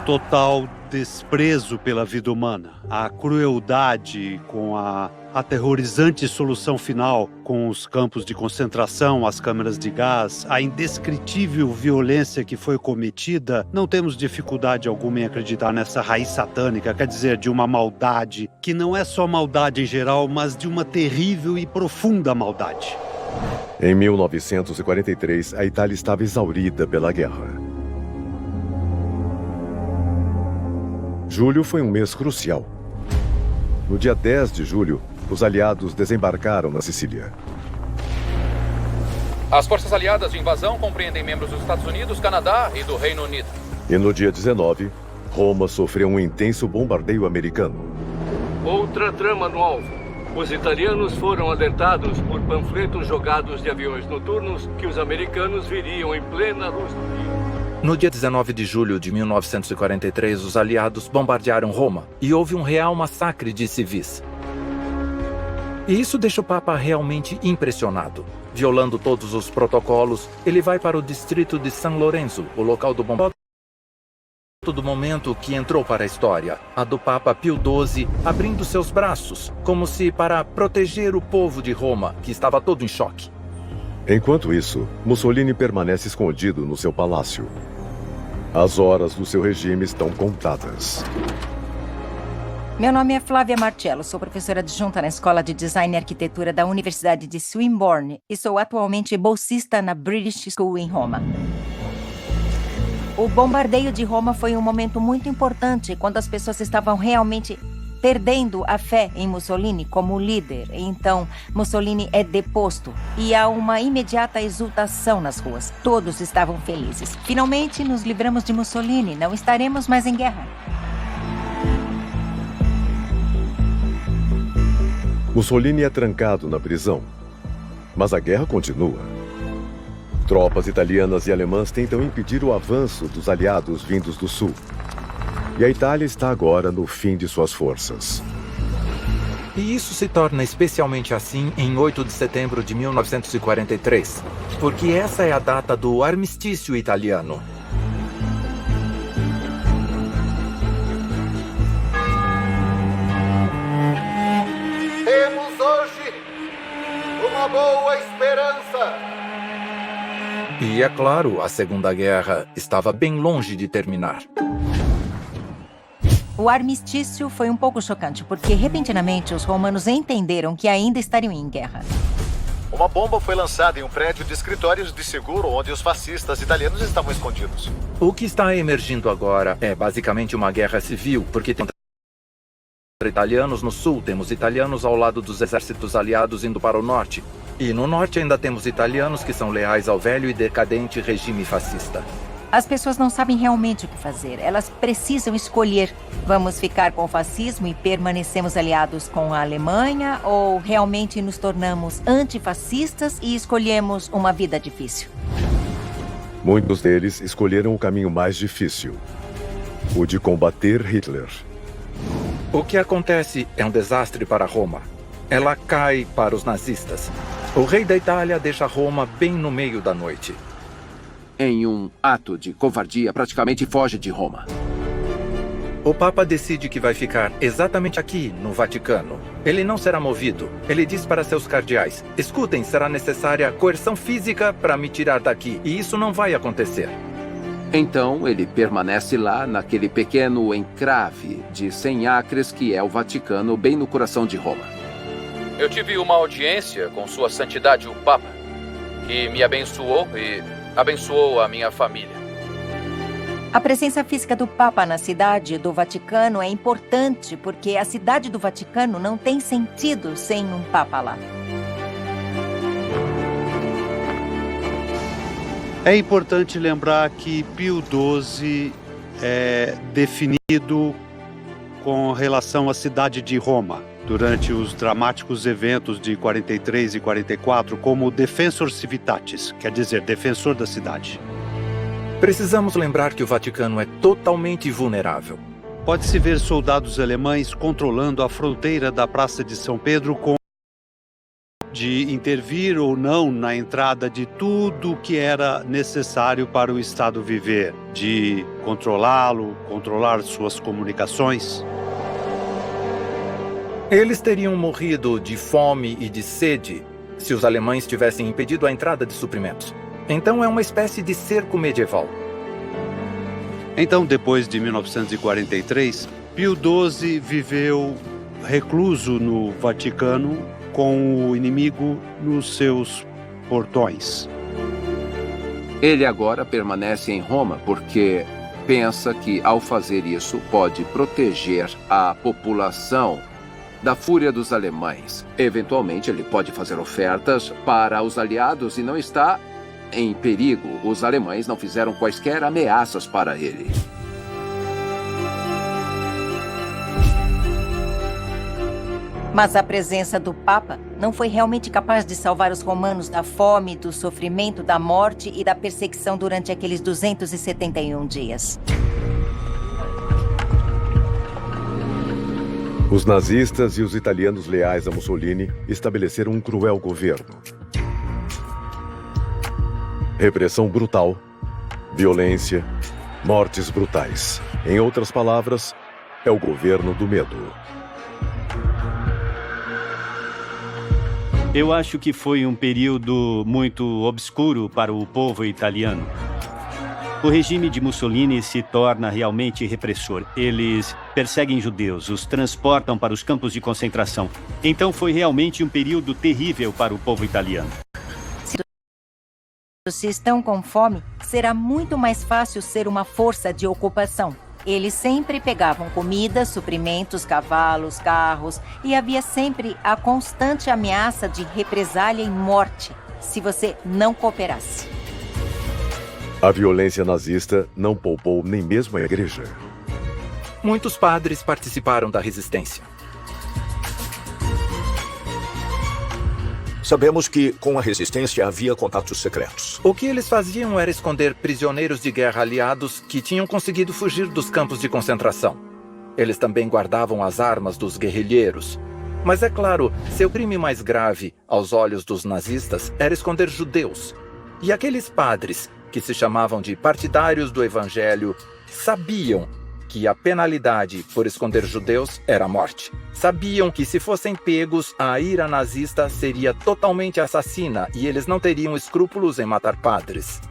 total desprezo pela vida humana, a crueldade com a aterrorizante solução final com os campos de concentração, as câmeras de gás, a indescritível violência que foi cometida, não temos dificuldade alguma em acreditar nessa raiz satânica, quer dizer, de uma maldade que não é só maldade em geral, mas de uma terrível e profunda maldade. Em 1943, a Itália estava exaurida pela guerra. Julho foi um mês crucial. No dia 10 de julho, os aliados desembarcaram na Sicília. As forças aliadas de invasão compreendem membros dos Estados Unidos, Canadá e do Reino Unido. E no dia 19, Roma sofreu um intenso bombardeio americano. Outra trama no alvo. Os italianos foram alertados por panfletos jogados de aviões noturnos que os americanos viriam em plena luz do dia. No dia 19 de julho de 1943, os aliados bombardearam Roma e houve um real massacre de civis. E isso deixa o Papa realmente impressionado. Violando todos os protocolos, ele vai para o distrito de San Lorenzo, o local do bombardeio do momento que entrou para a história, a do Papa Pio XII abrindo seus braços, como se para proteger o povo de Roma, que estava todo em choque. Enquanto isso, Mussolini permanece escondido no seu palácio. As horas do seu regime estão contadas. Meu nome é Flávia Marcello, sou professora adjunta na Escola de Design e Arquitetura da Universidade de Swinburne e sou atualmente bolsista na British School em Roma. O bombardeio de Roma foi um momento muito importante quando as pessoas estavam realmente perdendo a fé em Mussolini como líder. Então, Mussolini é deposto e há uma imediata exultação nas ruas. Todos estavam felizes. Finalmente, nos livramos de Mussolini. Não estaremos mais em guerra. Mussolini é trancado na prisão, mas a guerra continua. Tropas italianas e alemãs tentam impedir o avanço dos aliados vindos do sul. E a Itália está agora no fim de suas forças. E isso se torna especialmente assim em 8 de setembro de 1943, porque essa é a data do armistício italiano. Temos hoje uma boa esperança. E é claro, a Segunda Guerra estava bem longe de terminar. O armistício foi um pouco chocante, porque repentinamente os romanos entenderam que ainda estariam em guerra. Uma bomba foi lançada em um prédio de escritórios de seguro onde os fascistas italianos estavam escondidos. O que está emergindo agora é basicamente uma guerra civil, porque tem italianos no sul, temos italianos ao lado dos exércitos aliados indo para o norte. E no norte ainda temos italianos que são leais ao velho e decadente regime fascista. As pessoas não sabem realmente o que fazer. Elas precisam escolher. Vamos ficar com o fascismo e permanecemos aliados com a Alemanha ou realmente nos tornamos antifascistas e escolhemos uma vida difícil? Muitos deles escolheram o caminho mais difícil, o de combater Hitler. O que acontece é um desastre para Roma. Ela cai para os nazistas. O rei da Itália deixa Roma bem no meio da noite. Em um ato de covardia, praticamente foge de Roma. O Papa decide que vai ficar exatamente aqui, no Vaticano. Ele não será movido. Ele diz para seus cardeais: escutem, será necessária coerção física para me tirar daqui. E isso não vai acontecer. Então, ele permanece lá, naquele pequeno encrave de 100 acres que é o Vaticano, bem no coração de Roma. Eu tive uma audiência com Sua Santidade o Papa, que me abençoou e abençoou a minha família. A presença física do Papa na cidade do Vaticano é importante porque a cidade do Vaticano não tem sentido sem um Papa lá. É importante lembrar que Pio XII é definido com relação à cidade de Roma, durante os dramáticos eventos de 43 e 44, como Defensor Civitatis, quer dizer, defensor da cidade. Precisamos lembrar que o Vaticano é totalmente vulnerável. Pode-se ver soldados alemães controlando a fronteira da Praça de São Pedro com de intervir ou não na entrada de tudo que era necessário para o Estado viver, de controlá-lo, controlar suas comunicações. Eles teriam morrido de fome e de sede se os alemães tivessem impedido a entrada de suprimentos. Então é uma espécie de cerco medieval. Então, depois de 1943, Pio XII viveu recluso no Vaticano com o inimigo nos seus portões. Ele agora permanece em Roma porque pensa que, ao fazer isso, pode proteger a população da fúria dos alemães. Eventualmente, ele pode fazer ofertas para os aliados e não está em perigo. Os alemães não fizeram quaisquer ameaças para ele. Mas a presença do Papa não foi realmente capaz de salvar os romanos da fome, do sofrimento, da morte e da perseguição durante aqueles 271 dias. Os nazistas e os italianos leais a Mussolini estabeleceram um cruel governo. Repressão brutal, violência, mortes brutais. Em outras palavras, é o governo do medo. Eu acho que foi um período muito obscuro para o povo italiano. O regime de Mussolini se torna realmente repressor. Eles perseguem judeus, os transportam para os campos de concentração. Então foi realmente um período terrível para o povo italiano. Se estão com fome, será muito mais fácil ser uma força de ocupação. Eles sempre pegavam comida, suprimentos, cavalos, carros, e havia sempre a constante ameaça de represália e morte se você não cooperasse. A violência nazista não poupou nem mesmo a igreja. Muitos padres participaram da resistência. Sabemos que, com a resistência, havia contatos secretos. O que eles faziam era esconder prisioneiros de guerra aliados que tinham conseguido fugir dos campos de concentração. Eles também guardavam as armas dos guerrilheiros. Mas é claro, seu crime mais grave, aos olhos dos nazistas, era esconder judeus. E aqueles padres, que se chamavam de partidários do Evangelho, sabiam que a penalidade por esconder judeus era a morte. Sabiam que se fossem pegos, a ira nazista seria totalmente assassina e eles não teriam escrúpulos em matar padres.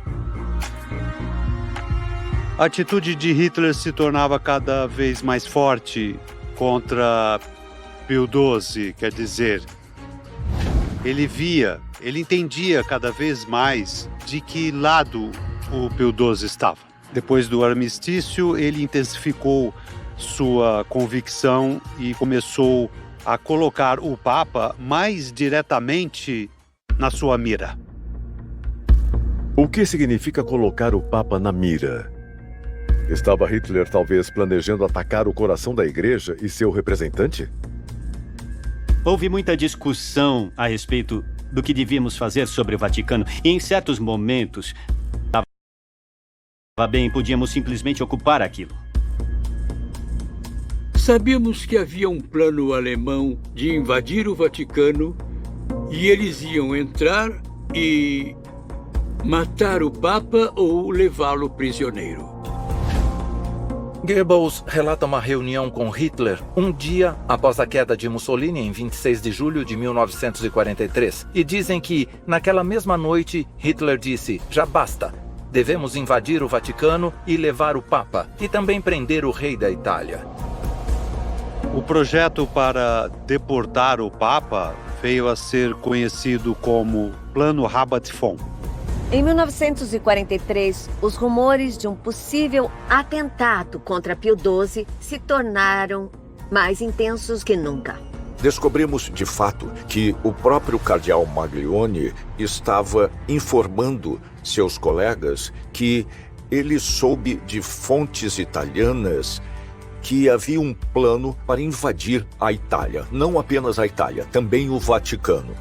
A atitude de Hitler se tornava cada vez mais forte contra Pio XII, quer dizer, ele entendia cada vez mais de que lado o Pio XII estava. Depois do armistício, ele intensificou sua convicção e começou a colocar o Papa mais diretamente na sua mira. O que significa colocar o Papa na mira? Estava Hitler talvez planejando atacar o coração da igreja e seu representante? Houve muita discussão a respeito do que devíamos fazer sobre o Vaticano. E em certos momentos, podíamos simplesmente ocupar aquilo. Sabíamos que havia um plano alemão de invadir o Vaticano e eles iam entrar e matar o Papa ou levá-lo prisioneiro. Goebbels relata uma reunião com Hitler um dia após a queda de Mussolini em 26 de julho de 1943 e dizem que, naquela mesma noite, Hitler disse: "Já basta. Devemos invadir o Vaticano e levar o Papa, e também prender o rei da Itália." O projeto para deportar o Papa veio a ser conhecido como Plano Rabat-Fon. Em 1943, os rumores de um possível atentado contra Pio XII se tornaram mais intensos que nunca. Descobrimos, de fato, que o próprio cardeal Maglione estava informando seus colegas que ele soube de fontes italianas que havia um plano para invadir a Itália. Não apenas a Itália, também o Vaticano.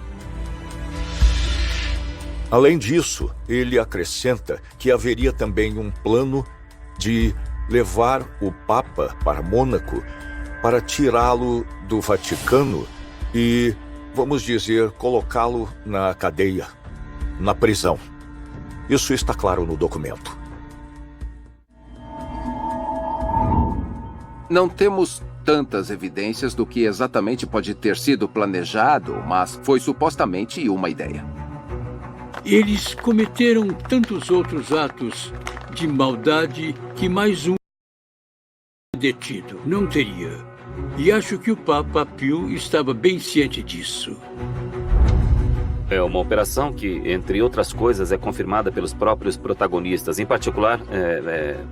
Além disso, ele acrescenta que haveria também um plano de levar o Papa para Mônaco para tirá-lo do Vaticano e vamos dizer, colocá-lo na cadeia, na prisão. Isso está claro no documento. Não temos tantas evidências do que exatamente pode ter sido planejado, mas foi supostamente uma ideia. Eles cometeram tantos outros atos de maldade que mais um detido não teria. E acho que o Papa Pio estava bem ciente disso. É uma operação que, entre outras coisas, é confirmada pelos próprios protagonistas, em particular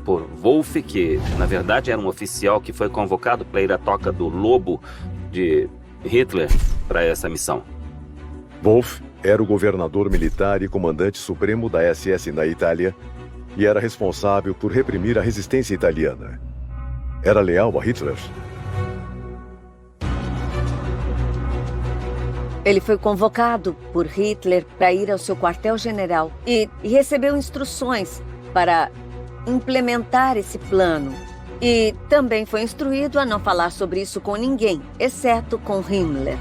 por Wolf, que na verdade era um oficial que foi convocado para ir à toca do lobo de Hitler para essa missão. Wolf era o governador militar e comandante supremo da SS na Itália e era responsável por reprimir a resistência italiana. Era leal a Hitler? Ele foi convocado por Hitler para ir ao seu quartel-general e recebeu instruções para implementar esse plano. E também foi instruído a não falar sobre isso com ninguém, exceto com Himmler.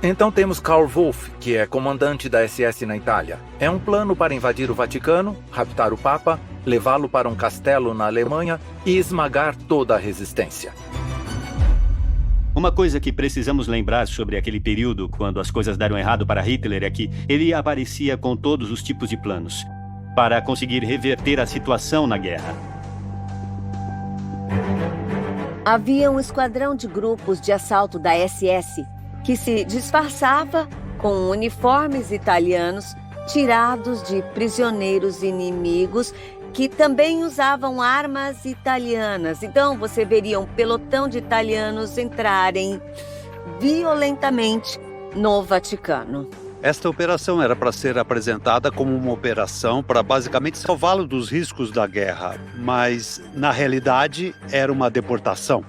Então temos Karl Wolff, que é comandante da SS na Itália. É um plano para invadir o Vaticano, raptar o Papa, levá-lo para um castelo na Alemanha e esmagar toda a resistência. Uma coisa que precisamos lembrar sobre aquele período, quando as coisas deram errado para Hitler, é que ele aparecia com todos os tipos de planos para conseguir reverter a situação na guerra. Havia um esquadrão de grupos de assalto da SS que se disfarçava com uniformes italianos tirados de prisioneiros inimigos que também usavam armas italianas. Então você veria um pelotão de italianos entrarem violentamente no Vaticano. Esta operação era para ser apresentada como uma operação para basicamente salvá-lo dos riscos da guerra, mas na realidade era uma deportação.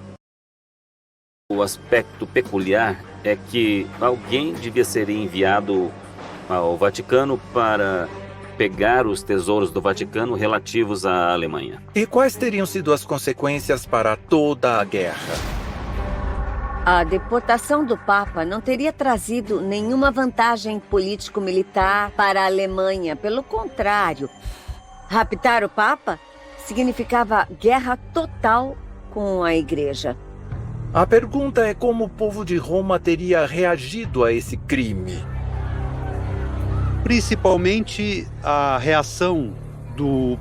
O aspecto peculiar é que alguém devia ser enviado ao Vaticano para pegar os tesouros do Vaticano relativos à Alemanha. E quais teriam sido as consequências para toda a guerra? A deportação do Papa não teria trazido nenhuma vantagem político-militar para a Alemanha. Pelo contrário, raptar o Papa significava guerra total com a Igreja. A pergunta é como o povo de Roma teria reagido a esse crime. Principalmente a reação do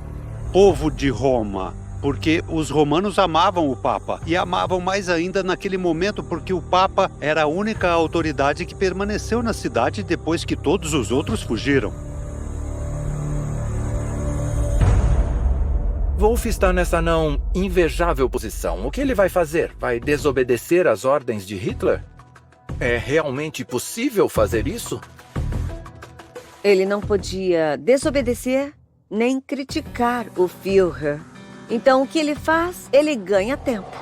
povo de Roma, porque os romanos amavam o Papa e amavam mais ainda naquele momento porque o Papa era a única autoridade que permaneceu na cidade depois que todos os outros fugiram. Wolff está nessa não invejável posição. O que ele vai fazer? Vai desobedecer às ordens de Hitler? É realmente possível fazer isso? Ele não podia desobedecer nem criticar o Führer. Então, o que ele faz? Ele ganha tempo.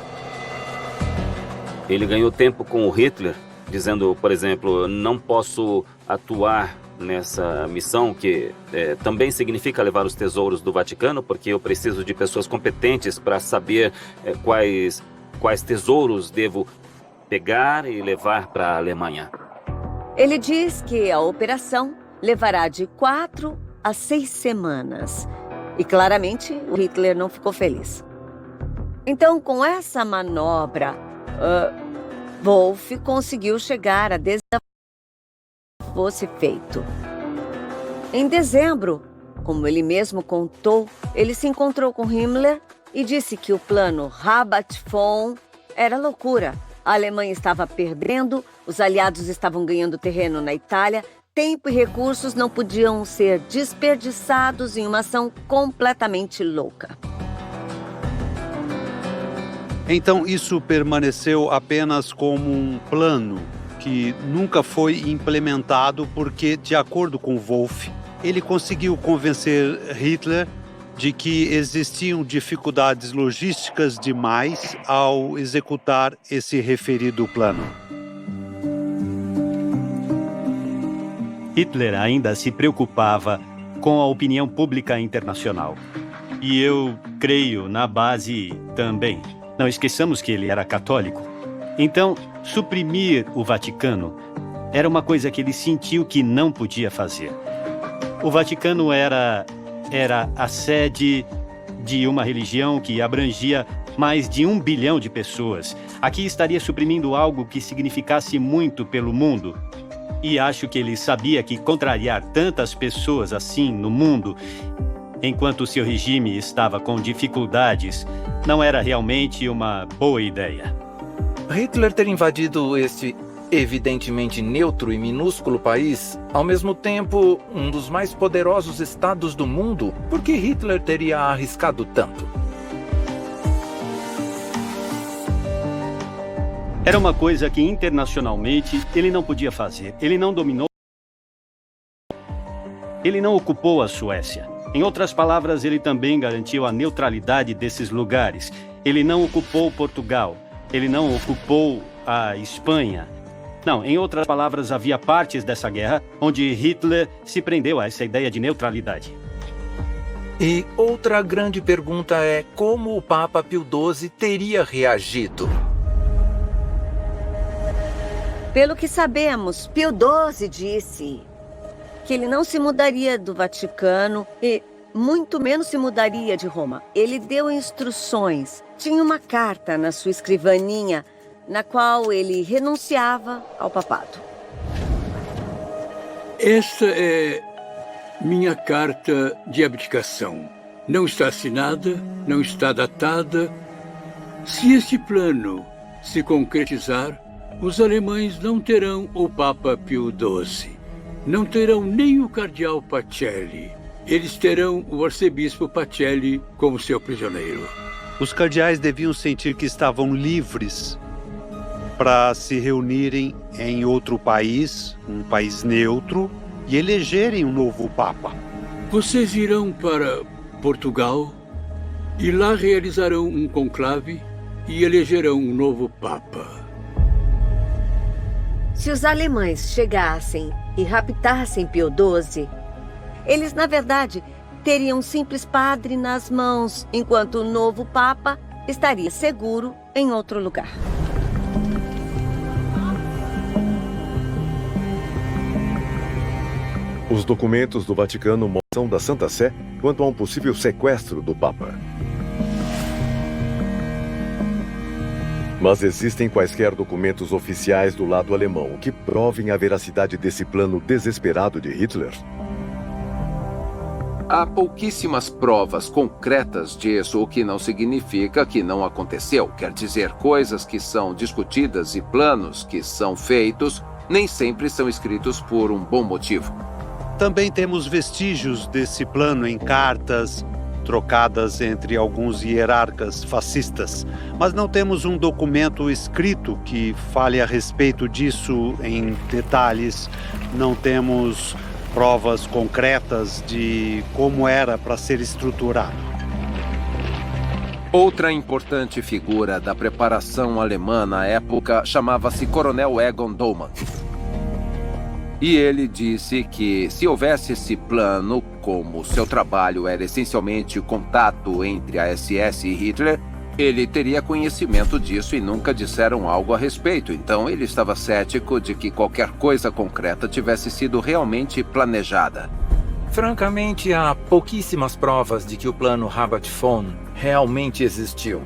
Ele ganhou tempo com o Hitler, dizendo, por exemplo, não posso atuar nessa missão, que também significa levar os tesouros do Vaticano, porque eu preciso de pessoas competentes para saber quais tesouros devo pegar e levar para a Alemanha. Ele diz que a operação levará de 4 a 6 semanas. E claramente o Hitler não ficou feliz. Então, com essa manobra, Wolff conseguiu chegar a fosse feito. Em dezembro, como ele mesmo contou, ele se encontrou com Himmler e disse que o plano Rabat-Fon era loucura. A Alemanha estava perdendo, os aliados estavam ganhando terreno na Itália, tempo e recursos não podiam ser desperdiçados em uma ação completamente louca. Então isso permaneceu apenas como um plano que nunca foi implementado porque, de acordo com Wolff, ele conseguiu convencer Hitler de que existiam dificuldades logísticas demais ao executar esse referido plano. Hitler ainda se preocupava com a opinião pública internacional. E eu creio na base também. Não esqueçamos que ele era católico. Então, suprimir o Vaticano Era uma coisa que ele sentiu que não podia fazer. O Vaticano era a sede de uma religião que abrangia mais de 1 bilhão de pessoas. Aqui estaria suprimindo algo que significasse muito pelo mundo. E acho que ele sabia que contrariar tantas pessoas assim no mundo, enquanto seu regime estava com dificuldades, não era realmente uma boa ideia. Hitler ter invadido este evidentemente neutro e minúsculo país, ao mesmo tempo um dos mais poderosos estados do mundo, por que Hitler teria arriscado tanto? Era uma coisa que internacionalmente ele não podia fazer. Ele não dominou. Ele não ocupou a Suécia. Em outras palavras, ele também garantiu a neutralidade desses lugares. Ele não ocupou Portugal. Ele não ocupou a Espanha. Não, em outras palavras, havia partes dessa guerra onde Hitler se prendeu a essa ideia de neutralidade. E outra grande pergunta é como o Papa Pio XII teria reagido? Pelo que sabemos, Pio XII disse que ele não se mudaria do Vaticano e muito menos se mudaria de Roma. Ele deu instruções. Tinha uma carta na sua escrivaninha na qual ele renunciava ao papado. Essa é minha carta de abdicação. Não está assinada, não está datada. Se este plano se concretizar, os alemães não terão o Papa Pio XII. Não terão nem o cardeal Pacelli. Eles terão o arcebispo Pacelli como seu prisioneiro. Os cardeais deviam sentir que estavam livres para se reunirem em outro país, um país neutro, e elegerem um novo Papa. Vocês irão para Portugal e lá realizarão um conclave e elegerão um novo Papa. Se os alemães chegassem e raptassem Pio XII, eles, na verdade, teriam um simples padre nas mãos, enquanto o novo Papa estaria seguro em outro lugar. Os documentos do Vaticano mostram da Santa Sé quanto a um possível sequestro do Papa. Mas existem quaisquer documentos oficiais do lado alemão que provem a veracidade desse plano desesperado de Hitler? Há pouquíssimas provas concretas disso, o que não significa que não aconteceu. Quer dizer, coisas que são discutidas e planos que são feitos nem sempre são escritos por um bom motivo. Também temos vestígios desse plano em cartas trocadas entre alguns hierarcas fascistas, mas não temos um documento escrito que fale a respeito disso em detalhes. Não temos provas concretas de como era para ser estruturado. Outra importante figura da preparação alemã na época chamava-se Coronel Egon Dollmann. E ele disse que se houvesse esse plano, como seu trabalho era essencialmente o contato entre a SS e Hitler, ele teria conhecimento disso e nunca disseram algo a respeito. Então ele estava cético de que qualquer coisa concreta tivesse sido realmente planejada. Francamente, há pouquíssimas provas de que o plano Rabat-Fon realmente existiu.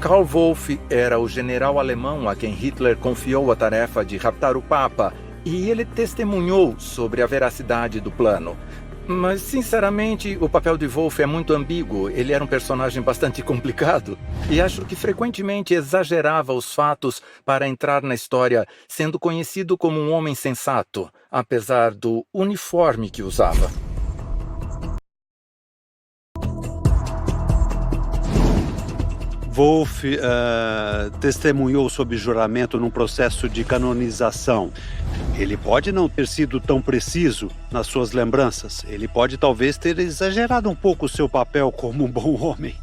Karl Wolff era o general alemão a quem Hitler confiou a tarefa de raptar o Papa, e ele testemunhou sobre a veracidade do plano. Mas, sinceramente, o papel de Wolff é muito ambíguo. Ele era um personagem bastante complicado. E acho que frequentemente exagerava os fatos para entrar na história, sendo conhecido como um homem sensato, apesar do uniforme que usava. Wolff testemunhou sob juramento num processo de canonização. Ele pode não ter sido tão preciso nas suas lembranças. Ele pode talvez ter exagerado um pouco o seu papel como um bom homem.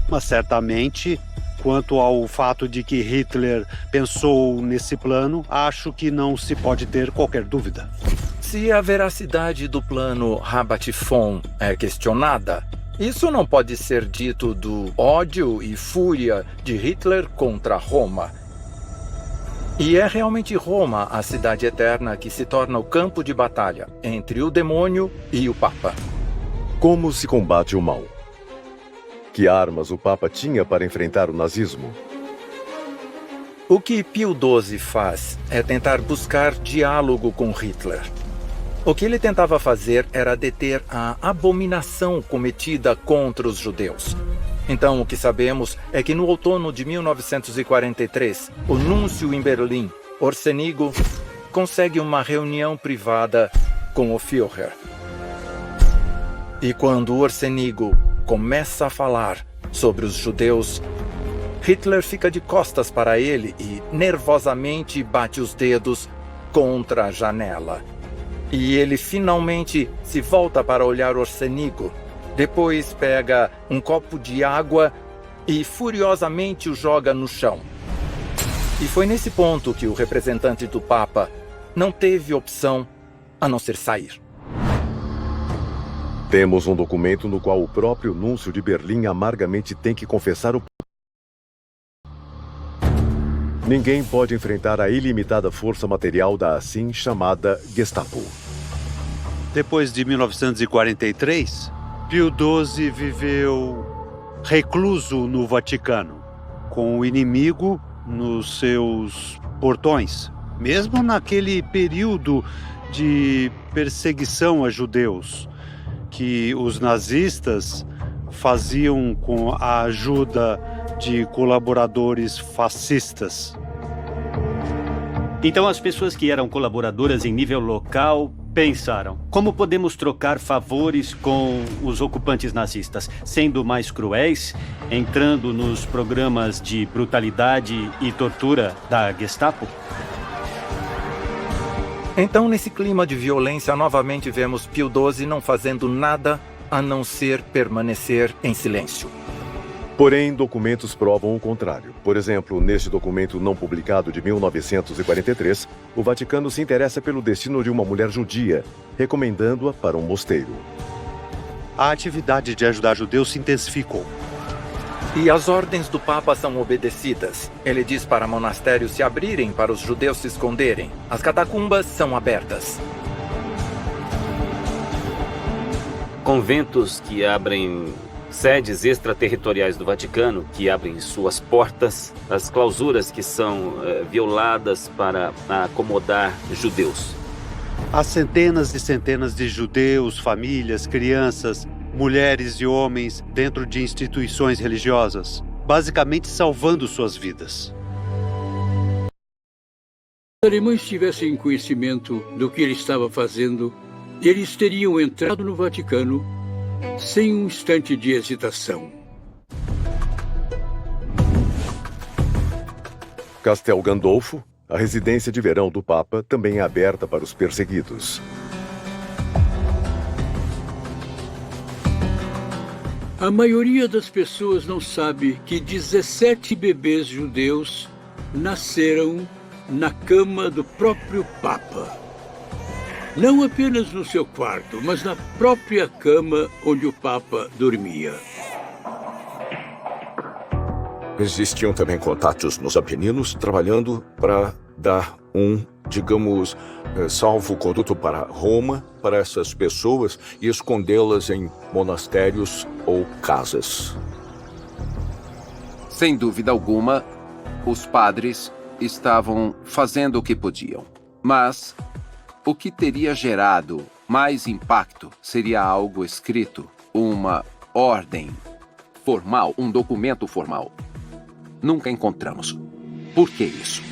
Mas certamente, quanto ao fato de que Hitler pensou nesse plano, acho que não se pode ter qualquer dúvida. Se a veracidade do plano Rabat-Fon é questionada, isso não pode ser dito do ódio e fúria de Hitler contra Roma. E é realmente Roma, a cidade eterna, que se torna o campo de batalha entre o demônio e o Papa. Como se combate o mal? Que armas o Papa tinha para enfrentar o nazismo? O que Pio XII faz é tentar buscar diálogo com Hitler. O que ele tentava fazer era deter a abominação cometida contra os judeus. Então, o que sabemos é que no outono de 1943, o núncio em Berlim, Orsenigo, consegue uma reunião privada com o Führer. E quando Orsenigo começa a falar sobre os judeus, Hitler fica de costas para ele e nervosamente bate os dedos contra a janela. E ele finalmente se volta para olhar Orsenigo. Depois pega um copo de água e furiosamente o joga no chão. E foi nesse ponto que o representante do Papa não teve opção a não ser sair. Temos um documento no qual o próprio núncio de Berlim amargamente tem que confessar o... Ninguém pode enfrentar a ilimitada força material da assim chamada Gestapo. Depois de 1943, Pio XII viveu recluso no Vaticano, com o inimigo nos seus portões, mesmo naquele período de perseguição a judeus, que os nazistas faziam com a ajuda de colaboradores fascistas. Então as pessoas que eram colaboradoras em nível local pensaram: como podemos trocar favores com os ocupantes nazistas, sendo mais cruéis, entrando nos programas de brutalidade e tortura da Gestapo? Então, nesse clima de violência, novamente vemos Pio XII não fazendo nada a não ser permanecer em silêncio. Porém, documentos provam o contrário. Por exemplo, neste documento não publicado de 1943, o Vaticano se interessa pelo destino de uma mulher judia, recomendando-a para um mosteiro. A atividade de ajudar judeus se intensificou. E as ordens do Papa são obedecidas. Ele diz para monastérios se abrirem para os judeus se esconderem. As catacumbas são abertas. Conventos que abrem sedes extraterritoriais do Vaticano, que abrem suas portas, as clausuras que são violadas para acomodar judeus. Há centenas e centenas de judeus, famílias, crianças, mulheres e homens dentro de instituições religiosas, basicamente salvando suas vidas. Se os alemães tivessem conhecimento do que ele estava fazendo, eles teriam entrado no Vaticano sem um instante de hesitação. Castel Gandolfo, a residência de verão do Papa, também é aberta para os perseguidos. A maioria das pessoas não sabe que 17 bebês judeus nasceram na cama do próprio Papa. Não apenas no seu quarto, mas na própria cama onde o Papa dormia. Existiam também contatos nos Apeninos trabalhando para dar um, digamos, salvo-conduto para Roma, para essas pessoas e escondê-las em monastérios ou casas. Sem dúvida alguma, os padres estavam fazendo o que podiam. Mas o que teria gerado mais impacto seria algo escrito, uma ordem formal, um documento formal. Nunca encontramos. Por que isso?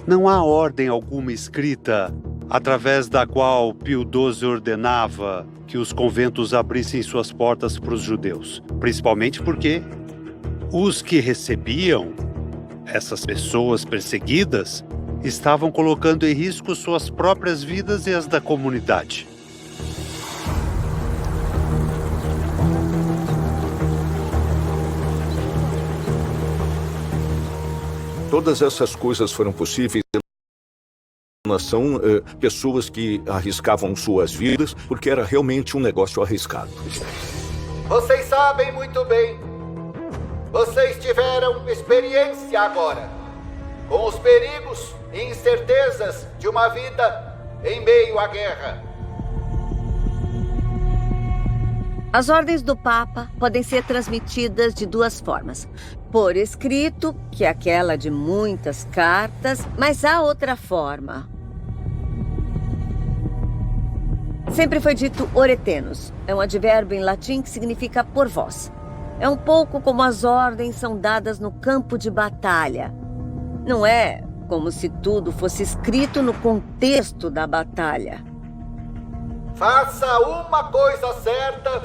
Não há ordem alguma escrita através da qual Pio XII ordenava que os conventos abrissem suas portas para os judeus, principalmente porque os que recebiam essas pessoas perseguidas estavam colocando em risco suas próprias vidas e as da comunidade. Todas essas coisas foram possíveis. São pessoas que arriscavam suas vidas porque era realmente um negócio arriscado. Vocês sabem muito bem Vocês tiveram experiência agora, com os perigos e incertezas de uma vida em meio à guerra. As ordens do Papa podem ser transmitidas de duas formas. Por escrito, que é aquela de muitas cartas, mas há outra forma. Sempre foi dito oretenos. É um advérbio em latim que significa por vós. É um pouco como as ordens são dadas no campo de batalha. Não é como se tudo fosse escrito no contexto da batalha. Faça uma coisa certa,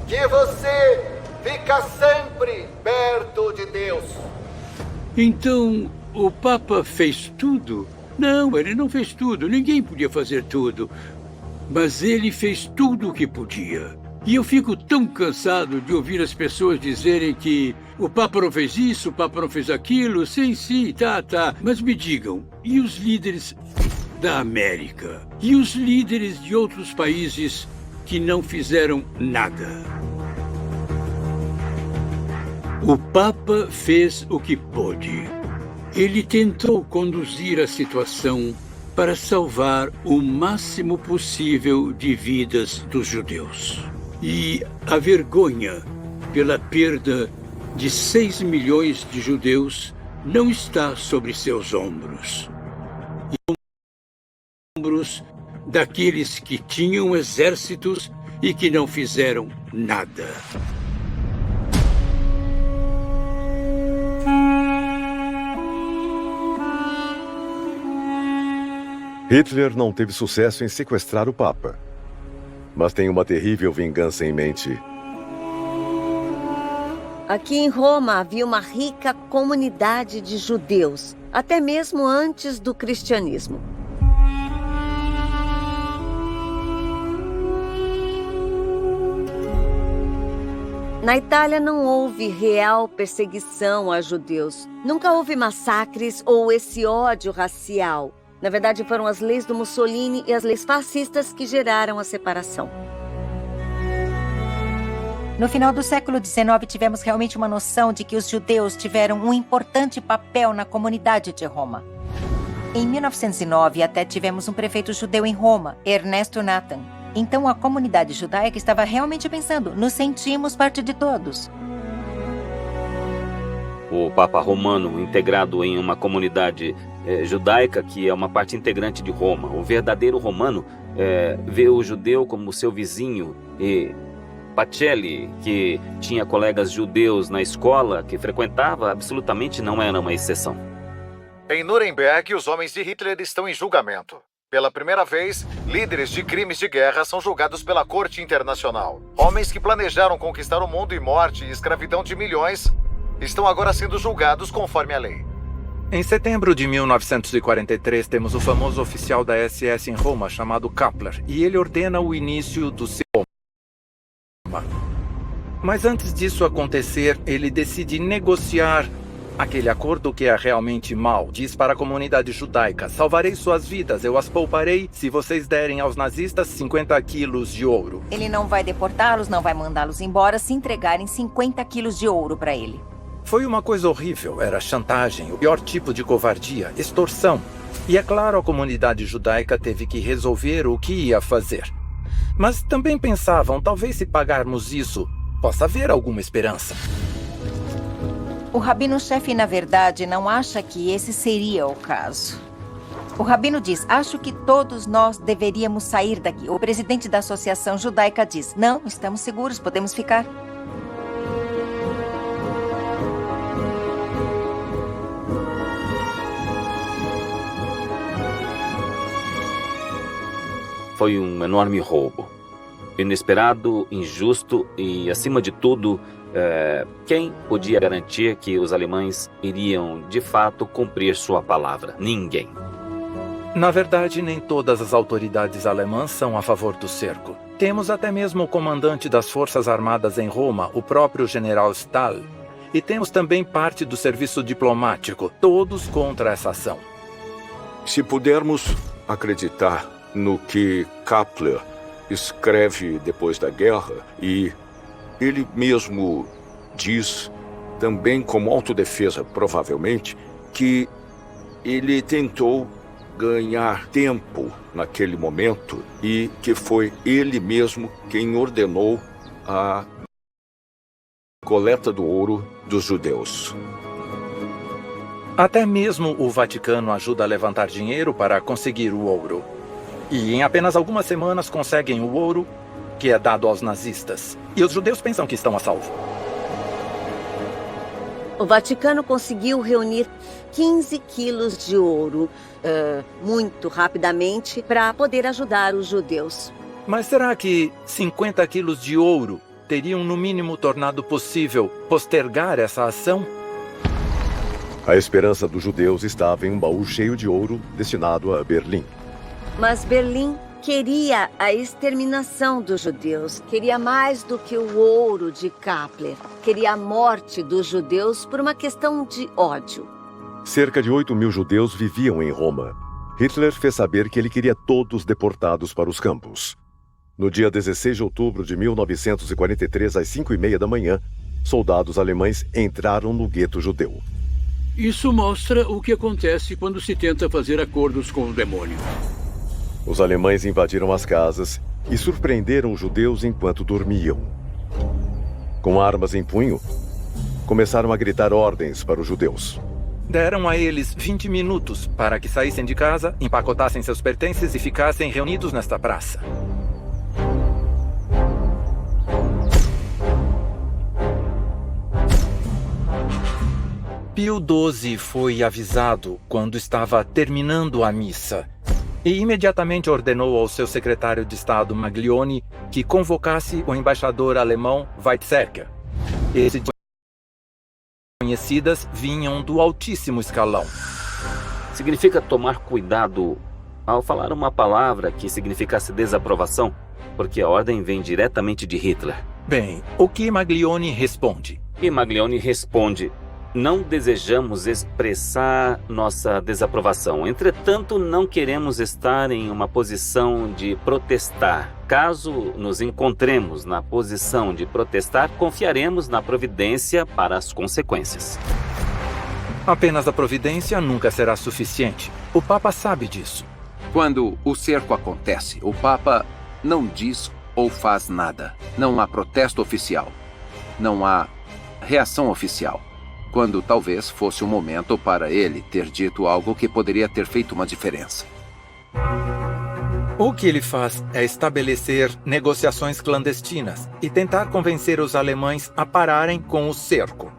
que você fica sempre perto de Deus. Então, o Papa fez tudo? Não, ele não fez tudo. Ninguém podia fazer tudo. Mas ele fez tudo o que podia. E eu fico tão cansado de ouvir as pessoas dizerem que o Papa não fez isso, o Papa não fez aquilo. Sim, tá. Mas me digam, e os líderes da América? E os líderes de outros países que não fizeram nada? O Papa fez o que pôde. Ele tentou conduzir a situação para salvar o máximo possível de vidas dos judeus. E a vergonha pela perda de 6 milhões de judeus não está sobre seus ombros. E ombros daqueles que tinham exércitos e que não fizeram nada. Hitler não teve sucesso em sequestrar o Papa, mas tem uma terrível vingança em mente. Aqui em Roma havia uma rica comunidade de judeus, até mesmo antes do cristianismo. Na Itália não houve real perseguição a judeus. Nunca houve massacres ou esse ódio racial. Na verdade, foram as leis do Mussolini e as leis fascistas que geraram a separação. No final do século XIX, tivemos realmente uma noção de que os judeus tiveram um importante papel na comunidade de Roma. Em 1909, até tivemos um prefeito judeu em Roma, Ernesto Nathan. Então, a comunidade judaica estava realmente pensando, nos sentimos parte de todos. O Papa Romano, integrado em uma comunidade judaica, que é uma parte integrante de Roma. O verdadeiro romano vê o judeu como seu vizinho. E Pacelli, que tinha colegas judeus na escola que frequentava, absolutamente não era uma exceção. Em Nuremberg, os homens de Hitler estão em julgamento. Pela primeira vez, líderes de crimes de guerra são julgados pela Corte Internacional. Homens que planejaram conquistar o mundo e morte e escravidão de milhões estão agora sendo julgados conforme a lei. Em setembro de 1943, temos o famoso oficial da SS em Roma, chamado Kappler, e ele ordena o início do seu Roma. Mas antes disso acontecer, ele decide negociar aquele acordo que é realmente mau. Diz para a comunidade judaica: salvarei suas vidas, eu as pouparei se vocês derem aos nazistas 50 quilos de ouro. Ele não vai deportá-los, não vai mandá-los embora se entregarem 50 quilos de ouro para ele. Foi uma coisa horrível, era chantagem, o pior tipo de covardia, extorsão. E é claro, a comunidade judaica teve que resolver o que ia fazer. Mas também pensavam, talvez se pagarmos isso, possa haver alguma esperança. O rabino-chefe, na verdade, não acha que esse seria o caso. O rabino diz, acho que todos nós deveríamos sair daqui. O presidente da Associação Judaica diz, não, estamos seguros, podemos ficar. Foi um enorme roubo. Inesperado, injusto e, acima de tudo, quem podia garantir que os alemães iriam, de fato, cumprir sua palavra? Ninguém. Na verdade, nem todas as autoridades alemãs são a favor do cerco. Temos até mesmo o comandante das Forças Armadas em Roma, o próprio general Stahl. E temos também parte do serviço diplomático, todos contra essa ação. Se pudermos acreditar no que Kappler escreve depois da guerra, e ele mesmo diz também como autodefesa, provavelmente, que ele tentou ganhar tempo naquele momento e que foi ele mesmo quem ordenou a coleta do ouro dos judeus. Até mesmo o Vaticano ajuda a levantar dinheiro para conseguir o ouro. E em apenas algumas semanas conseguem o ouro que é dado aos nazistas. E os judeus pensam que estão a salvo. O Vaticano conseguiu reunir 15 quilos de ouro muito rapidamente para poder ajudar os judeus. Mas será que 50 quilos de ouro teriam no mínimo tornado possível postergar essa ação? A esperança dos judeus estava em um baú cheio de ouro destinado a Berlim. Mas Berlim queria a exterminação dos judeus. Queria mais do que o ouro de Kepler. Queria a morte dos judeus por uma questão de ódio. Cerca de 8.000 judeus viviam em Roma. Hitler fez saber que ele queria todos deportados para os campos. No dia 16 de outubro de 1943, às 5h30 da manhã, soldados alemães entraram no gueto judeu. Isso mostra o que acontece quando se tenta fazer acordos com o demônio. Os alemães invadiram as casas e surpreenderam os judeus enquanto dormiam. Com armas em punho, começaram a gritar ordens para os judeus. Deram a eles 20 minutos para que saíssem de casa, empacotassem seus pertences e ficassem reunidos nesta praça. Pio XII foi avisado quando estava terminando a missa e imediatamente ordenou ao seu secretário de Estado Maglione que convocasse o embaixador alemão Weizsäcker. Esses conhecidas vinham do altíssimo escalão. Significa tomar cuidado ao falar uma palavra que significasse desaprovação, porque a ordem vem diretamente de Hitler. Bem, o que Maglione responde? E Maglione responde: não desejamos expressar nossa desaprovação. Entretanto, não queremos estar em uma posição de protestar. Caso nos encontremos na posição de protestar, confiaremos na providência para as consequências. Apenas a providência nunca será suficiente. O Papa sabe disso. Quando o cerco acontece, o Papa não diz ou faz nada. Não há protesto oficial. Não há reação oficial. Quando talvez fosse o momento para ele ter dito algo que poderia ter feito uma diferença. O que ele faz é estabelecer negociações clandestinas e tentar convencer os alemães a pararem com o cerco.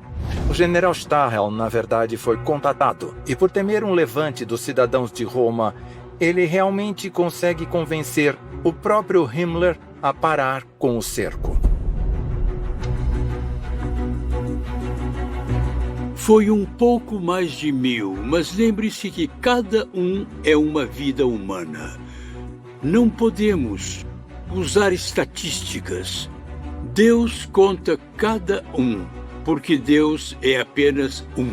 O general Stahel, na verdade, foi contatado e, por temer um levante dos cidadãos de Roma, ele realmente consegue convencer o próprio Himmler a parar com o cerco. Foi um pouco mais de 1000, mas lembre-se que cada um é uma vida humana. Não podemos usar estatísticas. Deus conta cada um, porque Deus é apenas um.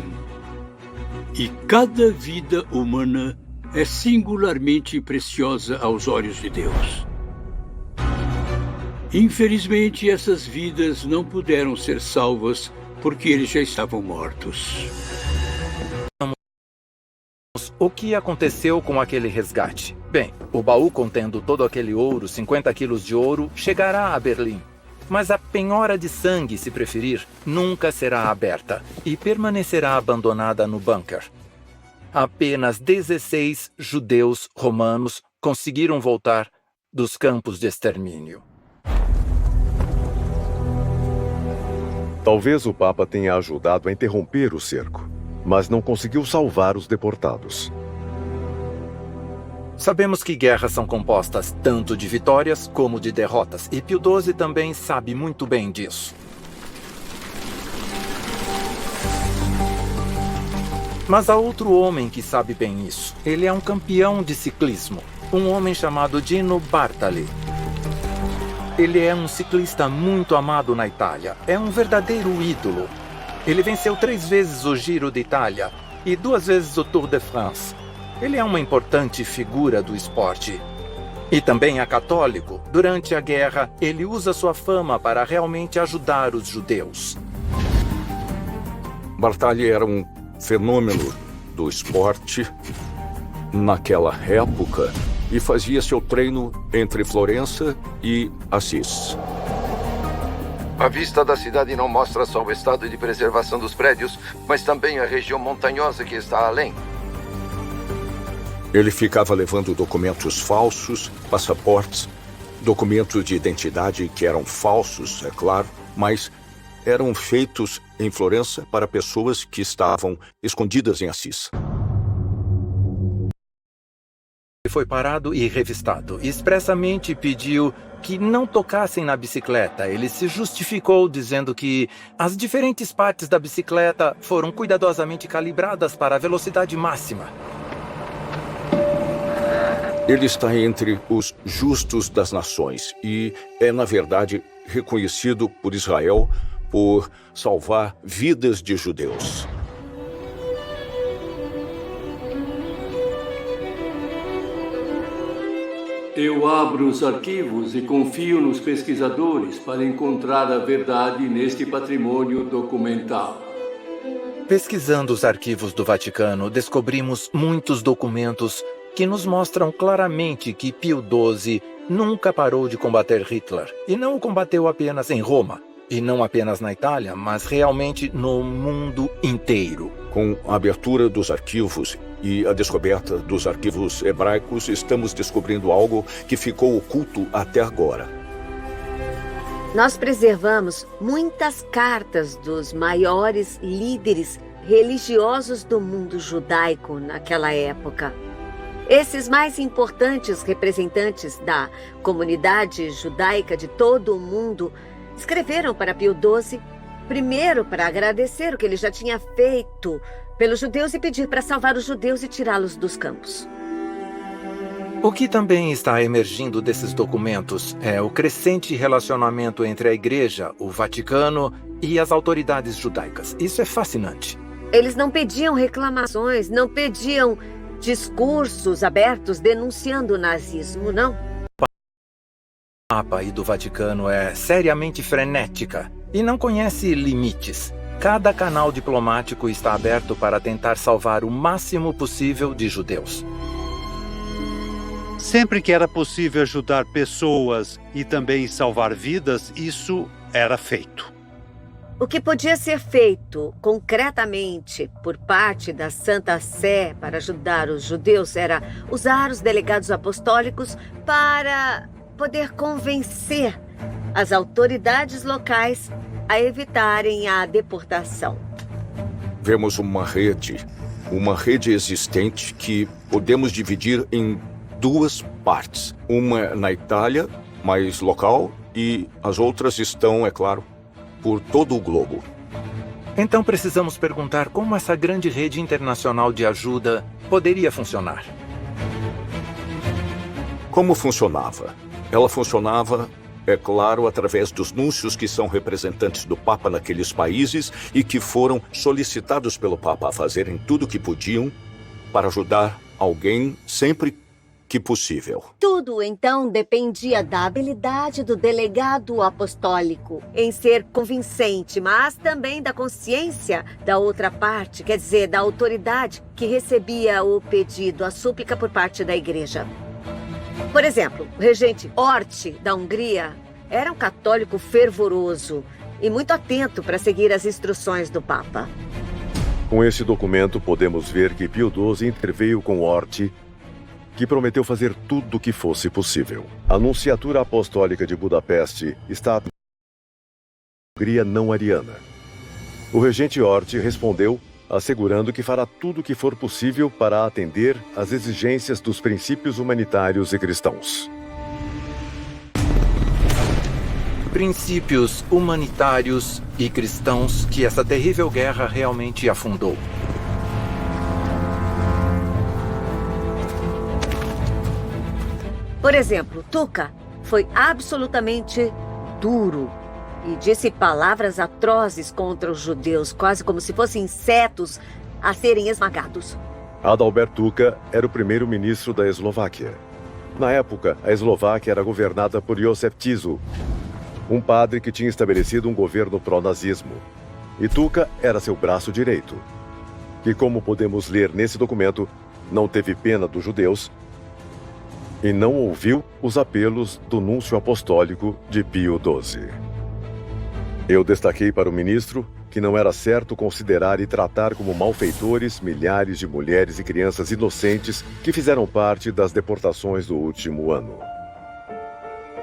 E cada vida humana é singularmente preciosa aos olhos de Deus. Infelizmente, essas vidas não puderam ser salvas porque eles já estavam mortos. O que aconteceu com aquele resgate? Bem, o baú contendo todo aquele ouro, 50 quilos de ouro, chegará a Berlim. Mas a penhora de sangue, se preferir, nunca será aberta e permanecerá abandonada no bunker. Apenas 16 judeus romanos conseguiram voltar dos campos de extermínio. Talvez o Papa tenha ajudado a interromper o cerco, mas não conseguiu salvar os deportados. Sabemos que guerras são compostas tanto de vitórias como de derrotas, e Pio XII também sabe muito bem disso. Mas há outro homem que sabe bem isso. Ele é um campeão de ciclismo, um homem chamado Gino Bartali. Ele é um ciclista muito amado na Itália. É um verdadeiro ídolo. Ele venceu 3 vezes o Giro de Itália e 2 vezes o Tour de France. Ele é uma importante figura do esporte. E também é católico. Durante a guerra, ele usa sua fama para realmente ajudar os judeus. Bartali era um fenômeno do esporte naquela época e fazia seu treino entre Florença e Assis. A vista da cidade não mostra só o estado de preservação dos prédios, mas também a região montanhosa que está além. Ele ficava levando documentos falsos, passaportes, documentos de identidade que eram falsos, é claro, mas eram feitos em Florença para pessoas que estavam escondidas em Assis. Foi parado e revistado. Expressamente pediu que não tocassem na bicicleta. Ele se justificou dizendo que as diferentes partes da bicicleta foram cuidadosamente calibradas para a velocidade máxima. Ele está entre os justos das nações e é, na verdade, reconhecido por Israel por salvar vidas de judeus. Eu abro os arquivos e confio nos pesquisadores para encontrar a verdade neste patrimônio documental. Pesquisando os arquivos do Vaticano, descobrimos muitos documentos que nos mostram claramente que Pio XII nunca parou de combater Hitler. E não o combateu apenas em Roma, e não apenas na Itália, mas realmente no mundo inteiro. Com a abertura dos arquivos e a descoberta dos arquivos hebraicos, estamos descobrindo algo que ficou oculto até agora. Nós preservamos muitas cartas dos maiores líderes religiosos do mundo judaico naquela época. Esses mais importantes representantes da comunidade judaica de todo o mundo escreveram para Pio XII, primeiro para agradecer o que ele já tinha feito pelos judeus e pedir para salvar os judeus e tirá-los dos campos. O que também está emergindo desses documentos é o crescente relacionamento entre a Igreja, o Vaticano e as autoridades judaicas. Isso é fascinante. Eles não pediam reclamações, não pediam discursos abertos denunciando o nazismo, não. O Papa e do Vaticano é seriamente frenética e não conhece limites. Cada canal diplomático está aberto para tentar salvar o máximo possível de judeus. Sempre que era possível ajudar pessoas e também salvar vidas, isso era feito. O que podia ser feito concretamente por parte da Santa Sé para ajudar os judeus era usar os delegados apostólicos para poder convencer as autoridades locais a evitarem a deportação. Vemos uma rede existente que podemos dividir em duas partes. Uma na Itália, mais local, e as outras estão, é claro, por todo o globo. Então precisamos perguntar como essa grande rede internacional de ajuda poderia funcionar. Como funcionava? Ela funcionava, é claro, através dos núncios que são representantes do Papa naqueles países e que foram solicitados pelo Papa a fazerem tudo o que podiam para ajudar alguém sempre que possível. Tudo, então, dependia da habilidade do delegado apostólico em ser convincente, mas também da consciência da outra parte, quer dizer, da autoridade que recebia o pedido, a súplica por parte da igreja. Por exemplo, o regente Orti, da Hungria, era um católico fervoroso e muito atento para seguir as instruções do Papa. Com esse documento, podemos ver que Pio XII interveio com Orti, que prometeu fazer tudo o que fosse possível. A Nunciatura Apostólica de Budapeste está na Hungria não ariana. O regente Orti respondeu, assegurando que fará tudo o que for possível para atender às exigências dos princípios humanitários e cristãos. Princípios humanitários e cristãos que essa terrível guerra realmente afundou. Por exemplo, Tuca foi absolutamente duro e disse palavras atrozes contra os judeus, quase como se fossem insetos a serem esmagados. Adalbert Tuka era o primeiro-ministro da Eslováquia. Na época, a Eslováquia era governada por Józef Tiso, um padre que tinha estabelecido um governo pró-nazismo. e Tuca era seu braço direito, que, como podemos ler nesse documento, não teve pena dos judeus e não ouviu os apelos do núncio apostólico de Pio XII. Eu destaquei para o ministro que não era certo considerar e tratar como malfeitores milhares de mulheres e crianças inocentes que fizeram parte das deportações do último ano.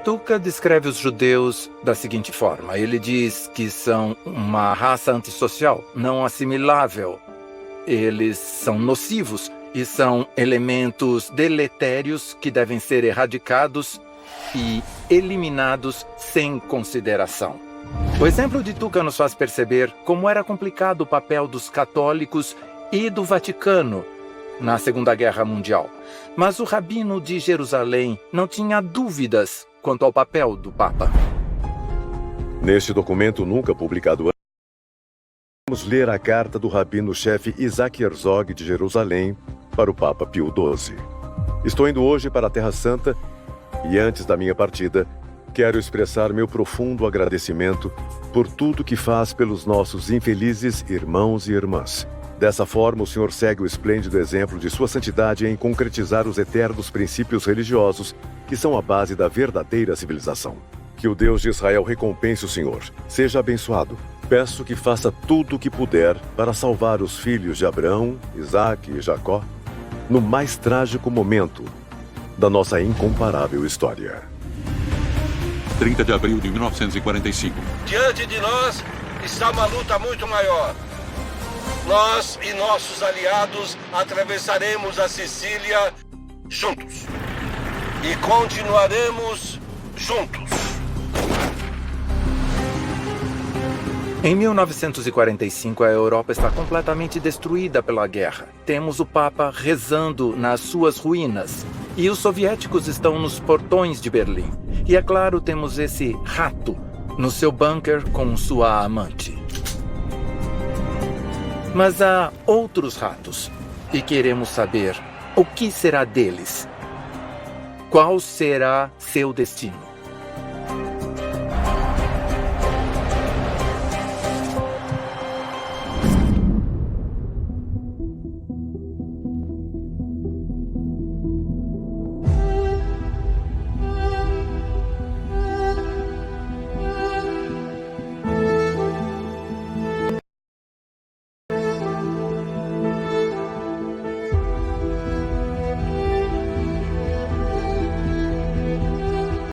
Tuca descreve os judeus da seguinte forma. Ele diz que são uma raça antissocial, não assimilável. Eles são nocivos e são elementos deletérios que devem ser erradicados e eliminados sem consideração. O exemplo de Tuca nos faz perceber como era complicado o papel dos católicos e do Vaticano na Segunda Guerra Mundial. Mas o rabino de Jerusalém não tinha dúvidas quanto ao papel do Papa. Neste documento nunca publicado antes, vamos ler a carta do rabino-chefe Isaac Herzog de Jerusalém para o Papa Pio XII. Estou indo hoje para a Terra Santa e antes da minha partida, quero expressar meu profundo agradecimento por tudo que faz pelos nossos infelizes irmãos e irmãs. Dessa forma, o Senhor segue o esplêndido exemplo de Sua Santidade em concretizar os eternos princípios religiosos que são a base da verdadeira civilização. Que o Deus de Israel recompense o Senhor. Seja abençoado. Peço que faça tudo o que puder para salvar os filhos de Abraão, Isaque e Jacó no mais trágico momento da nossa incomparável história. 30 de abril de 1945. Diante de nós está uma luta muito maior. Nós e nossos aliados atravessaremos a Sicília juntos. E continuaremos juntos. Em 1945, a Europa está completamente destruída pela guerra. Temos o Papa rezando nas suas ruínas. E os soviéticos estão nos portões de Berlim. E é claro, temos esse rato no seu bunker com sua amante. Mas há outros ratos. E queremos saber o que será deles. Qual será seu destino?